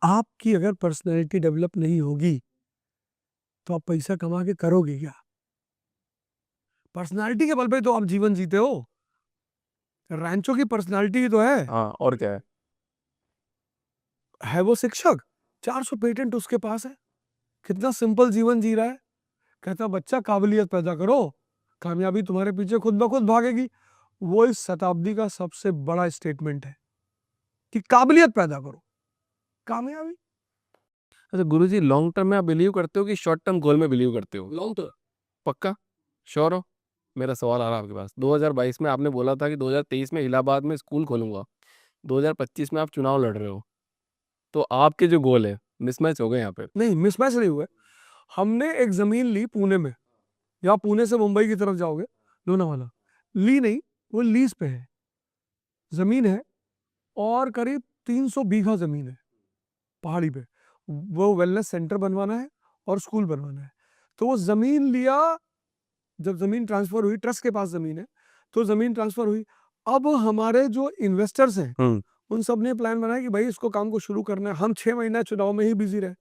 आपकी अगर personality develop नहीं होगी तो आप पैसा कमा के करोगे क्या? पर्सनैलिटी के बल पे तो आप जीवन जीते हो। रैंचो की पर्सनैलिटी तो हाँ, और क्या है वो शिक्षक, 400 पेटेंट उसके पास है, कितना सिंपल जीवन जी रहा है। कहता बच्चा काबिलियत पैदा करो, कामयाबी तुम्हारे पीछे खुद ब खुद भागेगी। वो इस शताब्दी का सबसे बड़ा स्टेटमेंट है कि काबिलियत पैदा करो, कामयाबी। अच्छा गुरुजी, लॉन्ग टर्म में आप बिलीव करते हो कि शॉर्ट टर्म गोल में बिलीव करते हो? Long term. पक्का? श्योर हो? मेरा सवाल आ रहा है आपके पास। 2022 में आपने बोला था कि 2023 में इलाहाबाद में स्कूल खोलूंगा। 2025 में आप चुनाव लड़ रहे हो, तो आपके जो गोल है मिसमैच हो गए यहाँ पे। नहीं, मिसमैच नहीं हुआ। हमने एक जमीन ली पुणे में, या पुणे से मुंबई की तरफ जाओगे, लोनावाला। ली नहीं, वो लीज पे है, जमीन है, और करीब 300 बीघा जमीन है पहाड़ी पे। वो वेलनेस सेंटर बनवाना है और स्कूल बनवाना है। तो वो जमीन लिया, जब जमीन ट्रांसफर हुई, ट्रस्ट के पास जमीन है, तो जमीन ट्रांसफर हुई। अब हमारे जो इन्वेस्टर्स हैं, उन सब ने प्लान बनाया कि भाई इसको काम को शुरू करना है। हम 6 महीना चुनाव में ही बिजी रहे।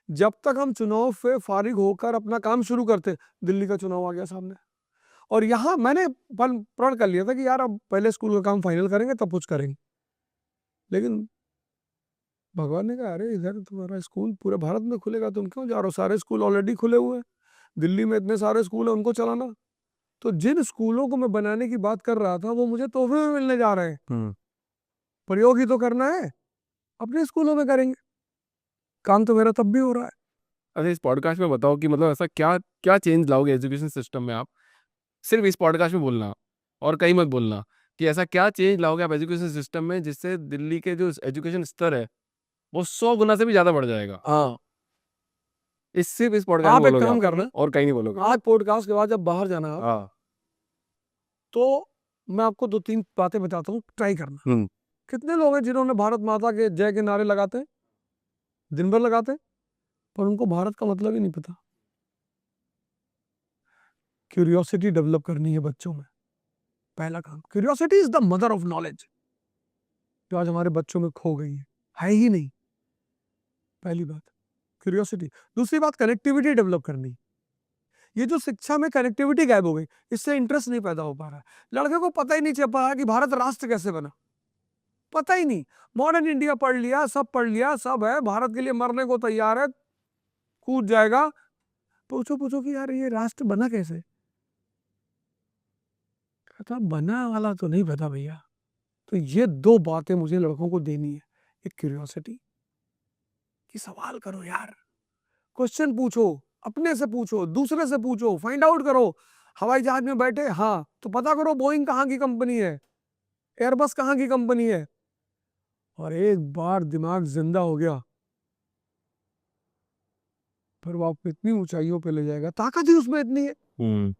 जब तक हम चुनाव से फारिग होकर अपना काम शुरू करते, दिल्ली का चुनाव आ गया सामने। और यहाँ मैंने प्रण कर लिया था कि यार अब पहले स्कूल का काम फाइनल करेंगे तब कुछ करेंगे। लेकिन भगवान ने कहा अरे इधर तुम्हारा स्कूल पूरे भारत में खुलेगा, तुम क्यों जा रहे हो? सारे स्कूल ऑलरेडी खुले हुए हैं, दिल्ली में इतने सारे स्कूल हैं, उनको चलाना। तो जिन स्कूलों को मैं बनाने की बात कर रहा था वो मुझे तोहफे में मिलने जा रहे हैं। प्रयोग ही तो करना है, अपने स्कूलों में करेंगे। काम तो मेरा तब भी हो रहा है। अच्छा, इस पॉडकास्ट में बताओ कि मतलब ऐसा क्या क्या चेंज लाओगे एजुकेशन सिस्टम में आप? सिर्फ इस पॉडकास्ट में बोलना, और कहीं मत बोलना। कि ऐसा क्या चेंज लाओगे आप एजुकेशन सिस्टम में जिससे दिल्ली के जो एजुकेशन स्तर है वो 100 गुना से भी ज्यादा बढ़ जाएगा? हाँ, इस सिर्फ इस पॉडकास्ट में आप एक बोलोगे काम आप, करना, और कहीं नहीं बोलोगे? आज पॉडकास्ट के बाद जब बाहर जाना आप, हाँ। तो मैं आपको 2-3 बातें बताता हूँ, ट्राई करना। हम्म। कितने लोग हैं जिन्होंने भारत माता के जय के नारे लगाते हैं, दिन भर लगाते हैं, पर उनको भारत का मतलब ही नहीं पता। क्यूरियोसिटी डेवलप करनी है बच्चों में, पहला काम। Curiosity is the mother of knowledge, जो आज हमारे बच्चों में खो गई है ही नहीं। पहली बात क्यूरियोसिटी। दूसरी बात कनेक्टिविटी डेवलप करनी। ये जो शिक्षा में कनेक्टिविटी गायब हो गई, इससे इंटरेस्ट नहीं पैदा हो पा रहा है। लड़के को पता ही नहीं चल पा रहा कि भारत राष्ट्र कैसे बना, पता ही नहीं। मॉडर्न इंडिया पढ़ लिया, सब पढ़ लिया, सब है, भारत के लिए मरने को तैयार है, कूद जाएगा। पूछो पूछो कि यार ये राष्ट्र बना कैसे, कहता बना वाला तो नहीं पता भैया। तो ये 2 बातें मुझे लड़कों को देनी है। एक क्यूरियोसिटी, कि सवाल करो यार, क्वेश्चन पूछो, अपने से पूछो, दूसरे से पूछो, फाइंड आउट करो। हवाई जहाज में बैठे, हाँ तो पता करो बोइंग कहाँ की कंपनी है, एयरबस कहाँ की कंपनी है। और एक बार दिमाग जिंदा हो गया, फिर वो आपको इतनी ऊंचाइयों पे ले जाएगा, ताकत ही उसमें इतनी है। हम्म।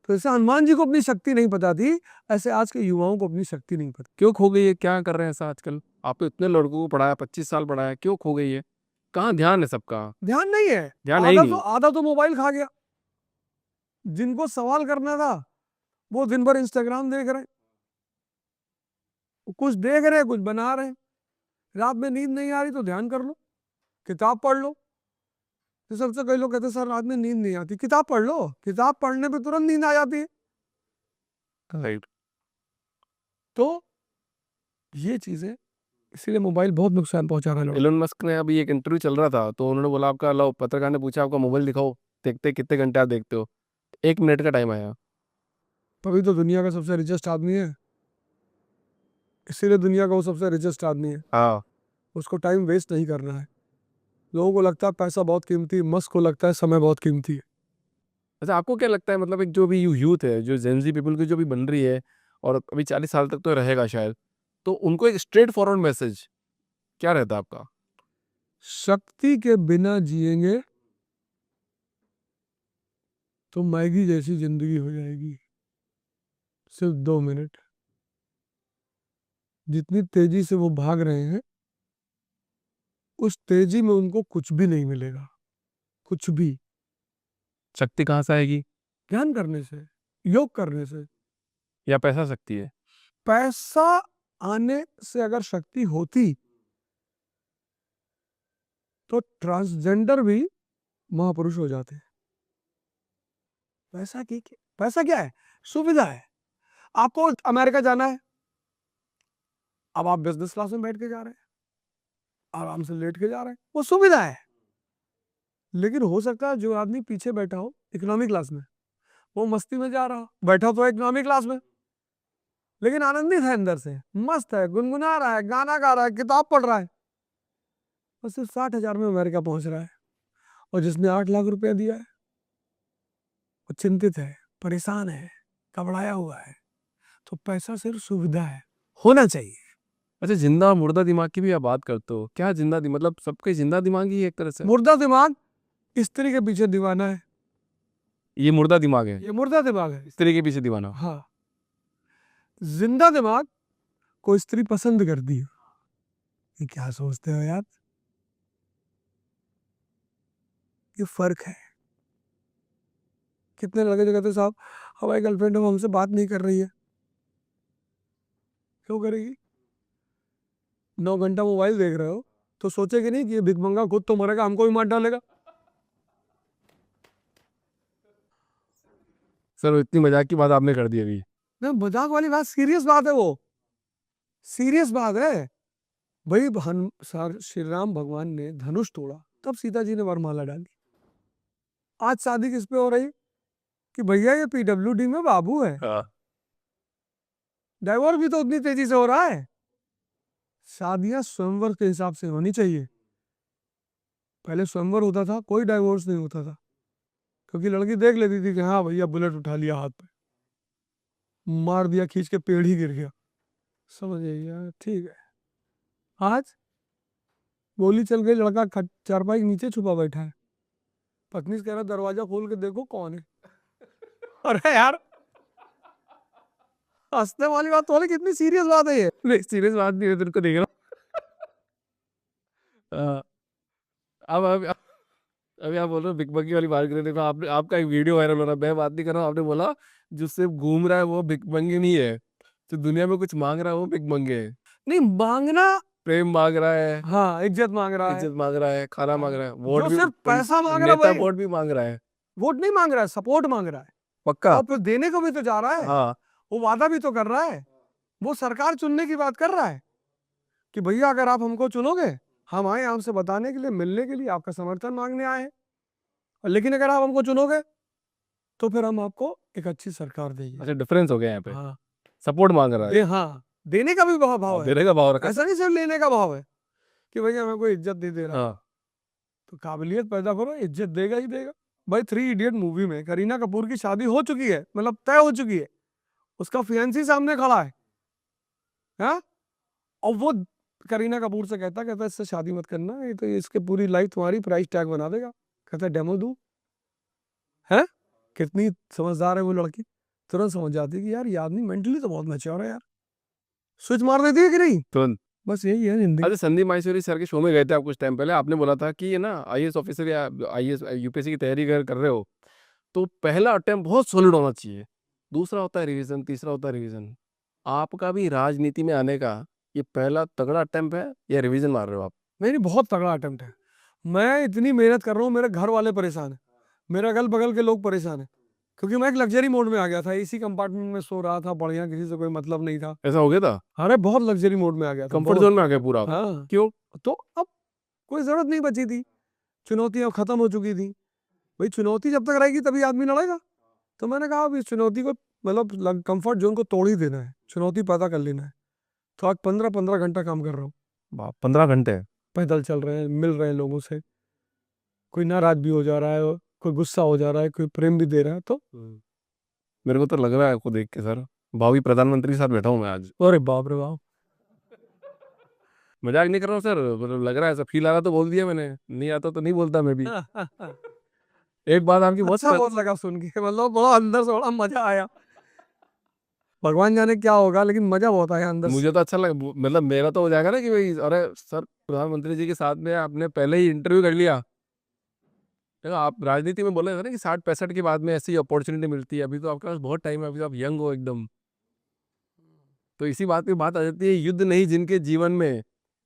तो जैसे हनुमान जी को अपनी शक्ति नहीं पता थी, ऐसे आज के युवाओं को अपनी शक्ति नहीं पता। क्यों खो गई है? क्या कर रहे हैं ऐसा आजकल? आपने इतने लड़कों को पढ़ाया, 25 साल पढ़ाया, क्यों खो गई है? कहाँ ध्यान है सबका? ध्यान नहीं है, ध्यान है ही नहीं। आधा तो मोबाइल खा गया। जिनको सवाल करना था वो दिन भर इंस्टाग्राम देख रहे हैं, कुछ देख रहे हैं, कुछ बना रहे हैं। रात में नींद नहीं आ रही तो ध्यान कर लो, किताब पढ़ लो। तो सबसे कई लोग कहते हैं सर रात में नींद नहीं आती, किताब पढ़ लो, किताब पढ़ने पे तुरंत नींद आ जाती है। राइट। तो ये चीजें, इसीलिए मोबाइल बहुत नुकसान पहुंचा रहा है लोगों एलोन मस्क ने अभी एक इंटरव्यू चल रहा था, तो उन्होंने बोला आपका, लो पत्रकार ने पूछा आपका मोबाइल दिखाओ, देखते कितने घंटे आप देखते हो। 1 मिनट का टाइम आया। को। तभी तो दुनिया का सबसे रिचेस्ट आदमी है, इसीलिए दुनिया का वो सबसे रिचेस्ट आदमी है। हाँ। उसको टाइम वेस्ट नहीं करना है। लोगों को लगता है पैसा बहुत कीमती, मस्क को लगता है समय बहुत कीमती है। अच्छा, आपको क्या लगता है, मतलब एक जो भी यूथ है, जो जेनजी पीपल की जो भी बन रही है, और अभी 40 साल तक तो रहेगा शायद, तो उनको एक स्ट्रेट फॉरवर्ड मैसेज क्या रहता है आपका? शक्ति के बिना जिएंगे तो मैगी जैसी जिंदगी हो जाएगी, सिर्फ 2 मिनट। जितनी तेजी से वो भाग रहे हैं, उस तेजी में उनको कुछ भी नहीं मिलेगा, कुछ भी। शक्ति कहाँ से आएगी? ध्यान करने से, योग करने से। या पैसा शक्ति है? पैसा आने से अगर शक्ति होती तो ट्रांसजेंडर भी महापुरुष हो जाते हैं। पैसा क्या है? सुविधा है। आपको अमेरिका जाना है, अब आप बिजनेस क्लास में बैठ के जा रहे हैं, आराम से लेट के जा रहे हैं, वो सुविधा है। लेकिन हो सकता है जो आदमी पीछे बैठा हो इकोनॉमी क्लास में, वो मस्ती में जा रहा हो, बैठा तो इकोनॉमी क्लास में लेकिन आनंदित है, अंदर से मस्त है, गुनगुना रहा है, गाना गा रहा है, किताब पढ़ रहा है, और सिर्फ 60,000 में अमेरिका पहुंच रहा है। और जिसने 8 लाख रुपया दिया है वो चिंतित है, परेशान है, घबराया हुआ है। तो पैसा सिर्फ सुविधा है, होना चाहिए। अच्छा, जिंदा और मुर्दा दिमाग की भी आप बात करते हो, क्या जिंदा मतलब सबके जिंदा दिमाग ही है एक तरह से? मुर्दा दिमाग स्त्री के पीछे दीवाना है, ये मुर्दा दिमाग है, ये मुर्दा दिमाग है। स्त्री के पीछे दीवाना। हाँ, जिंदा दिमाग को स्त्री पसंद करती है। ये क्या सोचते हो यार? ये फर्क है। कितने लड़के जो कहते साहब हमारी गर्लफ्रेंड हमसे बात नहीं कर रही है, क्यों करेगी? 9 घंटा मोबाइल देख रहे हो तो सोचेगी नहीं कि ये भिखमंगा खुद तो मरेगा, हमको भी मार डालेगा। सर इतनी मजाक की बात आपने कर दी अभी। ना, मजाक वाली बात, सीरियस बात है, वो सीरियस बात है भाई। श्री राम भगवान ने धनुष तोड़ा तब सीता जी ने वरमाला डाली। आज शादी किस पे हो रही कि भैया ये पीडब्ल्यूडी में बाबू है। डाइवोर्स भी तो उतनी तेजी से हो रहा है। शादियां स्वयंवर के हिसाब से होनी चाहिए। पहले स्वयंवर होता था, कोई डाइवोर्स नहीं होता था, क्योंकि लड़की देख लेती थी कि हाँ भैया बुलेट उठा लिया हाथ पे, मार दिया खींच के, पेड़ ही गिर गया, समझ यार, ठीक है। आज गोली चल गई, लड़का चारपाई के नीचे छुपा बैठा है, पत्नी से कह रहा दरवाजा खोल के देखो कौन है। अरे यार, हंसने वाली बात तो, कितनी सीरियस बात है ये। नहीं सीरियस बात नहीं है, तेरे को देख रहा हूँ। अब अभी आप बोल रहे हो बिग बंगी वाली बात कर रहे थे, आपने आपका एक वीडियो वायरल हो रहा है, मैं बात नहीं कर रहा हूँ। आपने बोला जो सिर्फ घूम रहा है वो बिग बंगी नहीं है, जो दुनिया में कुछ मांग रहा है वो बिग बंगे है। नहीं मांगना, प्रेम मांग रहा है, हाँ इज्जत मांग रहा है, इज्जत मांग रहा है, खाना मांग रहा है, वोट जो भी, सिर्फ पैसा मांग रहा है नेता वही, वोट भी मांग रहा है। वोट नहीं मांग रहा है, सपोर्ट मांग रहा है। पक्का। और फिर देने को भी तो जा रहा है। हाँ, वो वादा भी तो कर रहा है, वो सरकार चुनने की बात कर रहा है कि भैया अगर आप हमको चुनोगे, हम आए आपसे बताने के लिए, मिलने के लिए, आपका समर्थन मांगने आए हैं, लेकिन अगर आप हमको चुनोगे तो फिर हम आपको एक अच्छी सरकार देंगे। अच्छा डिफरेंस हो गया यहाँ पे। हाँ, सपोर्ट मांग रहा है, हाँ, देने का भी भाव है, देने का भाव रखा। ऐसा नहीं सिर्फ लेने का भाव है कि भैया हमें कोई इज्जत नहीं दे रहा। हाँ, तो काबिलियत पैदा करो, इज्जत देगा ही देगा। भाई 3 इडियट मूवी में करीना कपूर की शादी हो चुकी है, मतलब तय हो चुकी है, उसका फियांसी सामने खड़ा है, हाँ? और वो करीना कपूर से कहता इससे शादी मत करना, ये तो इसके पूरी लाइफ तुम्हारी प्राइस टैग बना देगा। कहता डेमो दू है। कितनी समझदार है वो लड़की, तुरंत समझ जाती है कि यार ये आदमी मेंटली तो बहुत मैच्योर है यार, स्विच मार देती है कि नहीं। तुरंत। बस यही है जिंदगी। अच्छा, संदीप माहेश्वरी सर के शो में गए थे आप कुछ टाइम पहले, आपने बोला था कि ये ना आईएएस ऑफिसर या आईएएस यूपीएससी की तैयारी कर रहे हो तो पहला अटेम्प्ट बहुत सॉलिड होना चाहिए, दूसरा होता है रिवीजन, तीसरा होता है रिवीजन। आपका भी राजनीति में आने का ये पहला तगड़ा अटेम्प्ट है या रिवीजन मार रहे हो आप? मेरी बहुत तगड़ा अटेम्प्ट है। मैं इतनी मेहनत कर रहा हूँ, मेरे घर वाले परेशान है, मेरे अगल बगल के लोग परेशान है, क्योंकि मैं एक लग्जरी मोड में आ गया था, एसी कंपार्टमेंट में सो रहा था बढ़िया, किसी से कोई मतलब नहीं था। ऐसा हो गया था? अरे बहुत लग्जरी मोड में आ गया था, कंफर्ट बहुत। जोन में आ गया पूरा आप? हाँ, क्यों? तो अब कोई जरूरत नहीं बची थी, चुनौतियां खत्म हो चुकी थी। भाई चुनौती जब तक रहेगी तभी आदमी लड़ेगा। तो मैंने कहा अब इस चुनौती को, मतलब कंफर्ट जोन को तोड़ ही देना है, चुनौती पैदा कर लेना है। तो आज 15-15 घंटा काम कर रहा हूँ। 15 घंटे? पैदल चल रहे हैं, मिल रहे हैं लोगों से, कोई नाराज भी हो जा रहा है, कोई गुस्सा हो जा रहा है, कोई प्रेम भी दे रहा है। तो मेरे को तो लग रहा है आपको देख के सर, भावी प्रधानमंत्री के साथ बैठा हूँ मैं आज। अरे बाप रे बाप, मजाक नहीं कर रहा हूँ सर, मतलब लग रहा है, ऐसा फील आ रहा तो बोल दिया मैंने, नहीं आता तो नहीं बोलता मैं भी। एक बात आपकी बहुत अच्छा बहुत लगा सुन के, मतलब बड़ा अंदर से बड़ा मजा आया। भगवान जाने क्या होगा, लेकिन मजा बहुत आया अंदर से। मुझे तो अच्छा लगा, मतलब मेरा तो हो जाएगा ना कि भाई अरे सर प्रधानमंत्री जी के साथ में आपने पहले ही इंटरव्यू कर लिया। देखो आप राजनीति में बोले थे ना कि 60-65 के बाद में ऐसी अपॉर्चुनिटी मिलती है, अभी तो आपके पास बहुत टाइम है, अभी तो आप यंग हो एकदम। तो इसी बात पे बात आ जाती है, युद्ध नहीं जिनके जीवन में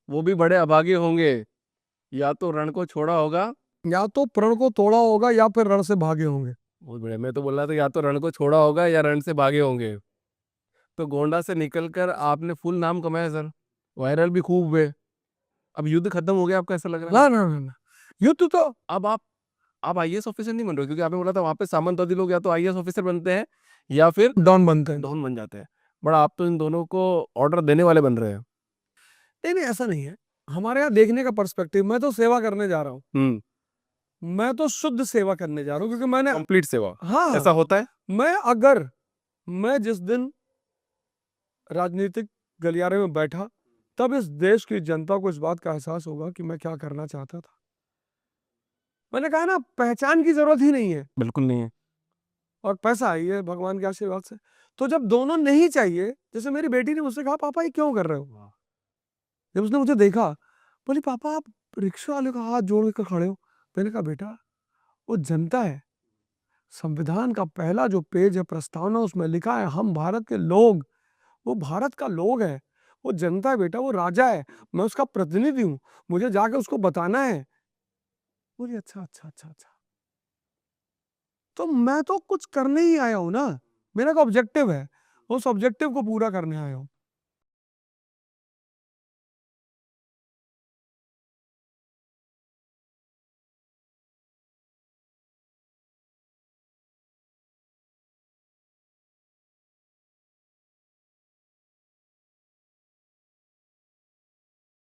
वो भी बड़े अभागे होंगे। या तो रण को छोड़ा होगा, या तो प्रण को तोड़ा होगा या फिर रण से भागे होंगे। बहुत बढ़िया। मैं तो बोल रहा था या तो रण को छोड़ा होगा या रण से भागे होंगे। तो गोंडा से निकलकर आपने फुल नाम कमाया सर, वायरल भी खूब हुए। अब युद्ध खत्म हो गया आपका, ऐसा लग रहा है? ना, युद्ध तो अब आप आईएएस ऑफिसर नहीं बन रहे हो, क्योंकि आपने बोला था वहां पे सामंतवादी लोग या तो आईएएस ऑफिसर बनते हैं या फिर डॉन बनते हैं। डॉन बन जाते हैं। बट आप तो इन दोनों को ऑर्डर देने वाले बन रहे हैं। नहीं नहीं, ऐसा नहीं है। हमारे यहाँ देखने का पर्सपेक्टिव, मैं तो सेवा करने जा रहा हूँ, मैं तो शुद्ध सेवा करने जा रहा हूँ, क्योंकि मैंने कंप्लीट सेवा, हाँ ऐसा होता है। मैं जिस दिन राजनीतिक गलियारे में बैठा, तब इस देश की जनता को इस बात का एहसास होगा कि मैं क्या करना चाहता था। मैंने कहा ना, पहचान की जरूरत ही नहीं है, बिल्कुल नहीं है। और पैसा आई है भगवान के आशीर्वाद से। तो जब दोनों नहीं चाहिए, जैसे मेरी बेटी ने मुझसे कहा, पापा ये क्यों कर रहे हो? जब उसने मुझे देखा, बोली पापा आप रिक्शा वाले का हाथ जोड़ कर खड़े हो। मैंने कहा बेटा, वो जनता है। संविधान का पहला जो पेज है, प्रस्तावना, उसमें लिखा है हम भारत के लोग। वो भारत का लोग है, वो जनता है बेटा, वो राजा है, मैं उसका प्रतिनिधि हूं, मुझे जाके उसको बताना है। बोली अच्छा अच्छा अच्छा अच्छा। तो मैं तो कुछ करने ही आया हूं ना, मेरा का ऑब्जेक्टिव है, उस ऑब्जेक्टिव को पूरा करने आया हूं।